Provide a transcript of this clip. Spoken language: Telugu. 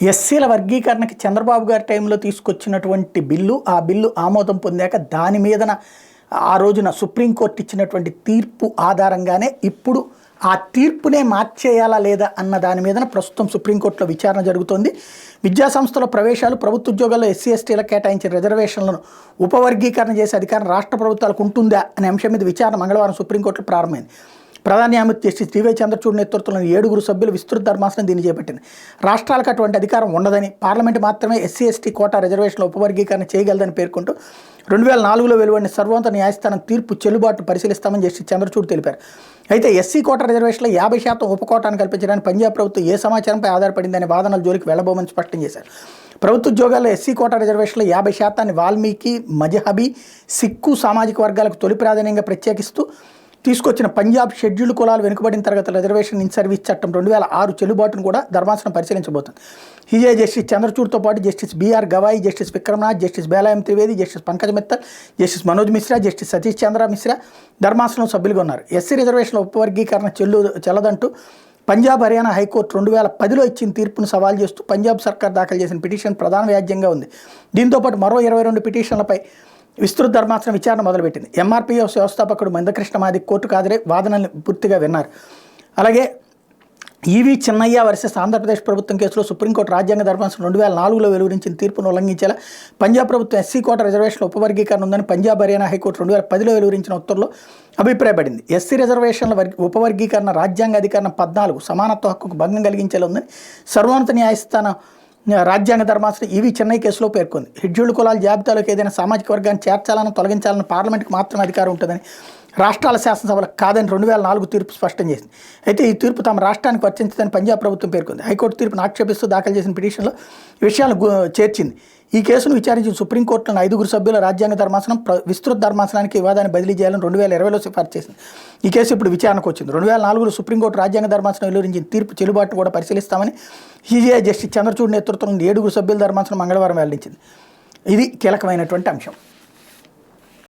ఎస్సీల వర్గీకరణకి చంద్రబాబు గారి టైంలో తీసుకొచ్చినటువంటి బిల్లు, ఆ బిల్లు ఆమోదం పొందాక దాని మీదన ఆ రోజున సుప్రీంకోర్టు ఇచ్చినటువంటి తీర్పు ఆధారంగానే ఇప్పుడు ఆ తీర్పునే మార్చేయాలా లేదా అన్న దాని మీదన ప్రస్తుతం సుప్రీంకోర్టులో విచారణ జరుగుతోంది. విద్యాసంస్థల ప్రవేశాలు, ప్రభుత్వ ఉద్యోగాల్లో ఎస్సీ ఎస్టీలకు కేటాయించిన రిజర్వేషన్లను ఉపవర్గీకరణ చేసే అధికారం రాష్ట్ర ప్రభుత్వాలకు ఉంటుందా అనే అంశం మీద విచారణ మంగళవారం సుప్రీంకోర్టులో ప్రారంభమైంది. ప్రధాన న్యాయమూర్తి జస్టిస్ టీవై చంద్రచూడ్ నేతృత్వంలోని 7 సభ్యుల విస్తృత ధర్మాసనం దీన్ని చేపట్టింది. రాష్ట్రాలకు అటువంటి అధికారం ఉండదని, పార్లమెంటు మాత్రమే ఎస్సీ ఎస్టీ కోటా రిజర్వేషన్ల ఉపవర్గీకరణ చేయగలదని పేర్కొంటూ 2004లో వెలువడిన సర్వోన్నత న్యాయస్థానం తీర్పు చెల్లుబాటు పరిశీలిస్తామని జస్టిస్ చంద్రచూడ్ తెలిపారు. అయితే ఎస్సీ కోటా రిజర్వేషన్లో 50% ఉపకోటాను కల్పించడానికి పంజాబ్ ప్రభుత్వం ఏ సమాచారంపై ఆధారపడిందనే వాదనల జోలికి వెళ్లబోమని స్పష్టం చేశారు. ప్రభుత్వ ఉద్యోగాల్లో ఎస్సీ కోటా రిజర్వేషన్లో 50% వాల్మీకి, మజహబీ, సిక్కు సామాజిక వర్గాలకు తొలి ప్రాధాన్యంగా ప్రత్యేకిస్తూ తీసుకొచ్చిన పంజాబ్ షెడ్యూల్డ్ కులాలు వెనుకబడిన తరగతుల రిజర్వేషన్ ఇన్ సర్వీస్ చట్టం 2006 చెల్లుబాటును కూడా ధర్మాసనం పరిశీలించబోతుంది. హీజే జస్టిస్ చంద్రచూడ్తో పాటు justice B R Gavai, justice Vikram Nath, justice Bela M Trivedi, justice Pankaj Mithal, justice Manoj Misra, justice Satish Chandra Misra ధర్మాసనం సభ్యులుగా ఉన్నారు. ఎస్సీ రిజర్వేషన్ల ఉపవర్గీకరణ చెల్లదంటూ పంజాబ్, హర్యానా హైకోర్టు 2010లో ఇచ్చిన తీర్పును సవాల్ చేస్తూ పంజాబ్ సర్కార్ దాఖలు చేసిన పిటిషన్ ప్రధాన వ్యాజ్యంగా ఉంది. దీంతోపాటు మరో 22 పిటిషన్లపై విస్తృత ధర్మాసనం విచారణ మొదలుపెట్టింది. ఎంఆర్పీఎస్ వ్యవస్థాపకుడు మందకృష్ణ మాదిక్ కోర్టుకు హాజరై వాదనల్ని పూర్తిగా విన్నారు. అలాగే ఈవీ చిన్నయ్య వర్సెస్ ఆంధ్రప్రదేశ్ ప్రభుత్వం కేసులో సుప్రీంకోర్టు రాజ్యాంగ ధర్మాసనం 2004లో వెలువరించిన తీర్పును ఉల్లంఘించేలా పంజాబ్ ప్రభుత్వం ఎస్సీ కోటా రిజర్వేషన్ల ఉపవర్గీకరణ ఉందని పంజాబ్, హర్యానా హైకోర్టు 2010లో వెలువరించిన ఉత్తర్వులో అభిప్రాయపడింది. ఎస్సీ రిజర్వేషన్ల ఉపవర్గీకరణ రాజ్యాంగ అధికరణం 14 సమానత్వ హక్కుకు భంగం కలిగించేలా ఉందని సర్వోన్నత న్యాయస్థానం రాజ్యాంగ ధర్మాసనం ఈవీ చెన్నై కేసులో పేర్కొంది. షెడ్యూల్డ్ కులాల జాబితాలోకి ఏదైనా సామాజిక వర్గాన్ని చేర్చాలని, తొలగించాలని పార్లమెంట్కి మాత్రమే అధికారం ఉంటుందని, రాష్ట్రాల శాసనసభలకు కాదని 2004 తీర్పు స్పష్టం చేసింది. అయితే ఈ తీర్పు తమ రాష్ట్రానికి వర్తించదని పంజాబ్ ప్రభుత్వం పేర్కొంది. హైకోర్టు తీర్పును ఆక్షేపిస్తూ దాఖలు చేసిన పిటిషన్లో విషయాలను చేర్చింది. ఈ కేసును విచారించిన సుప్రీంకోర్టులోని 5 సభ్యుల రాజ్యాంగ ధర్మాసనం విస్తృత ధర్మాసనానికి వివాదాన్ని బదిలీ చేయాలని 2020లో సిఫార్సు చేసింది. ఈ కేసు ఇప్పుడు విచారణకు వచ్చింది. 2004లో సుప్రీంకోర్టు రాజ్యాంగ ధర్మాసనం వెలువరించిన తీర్పు చెల్లుబాటు కూడా పరిశీలిస్తామని హీజీఐ జస్టిస్ చంద్రచూడ్ నేతృత్వంలోని 7 సభ్యుల ధర్మాసనం మంగళవారం వెల్లడించింది. ఇది కీలకమైనటువంటి అంశం.